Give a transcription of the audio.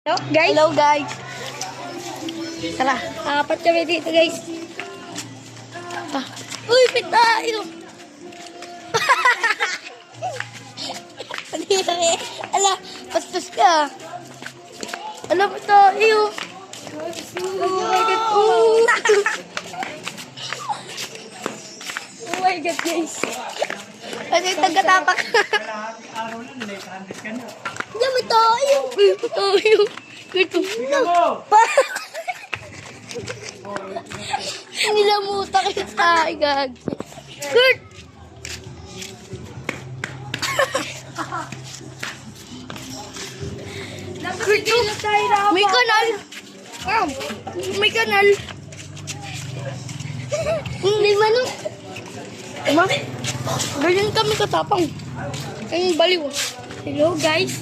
Hello guys. Hello guys. Tara, apat kami dito guys. Uy, pitayo. Ala, pastos ka. Ala, pitayo. Oh my God. Oh my God guys. Kasi tagatapak. Diyan, pitayo. Pitayo. Ito. Nilamuta kita, gag. Kurt! Kurt, may kanal. May kanal. Hindi man. Ma, ganyan kami katapang. Ang baliw. Hello, guys.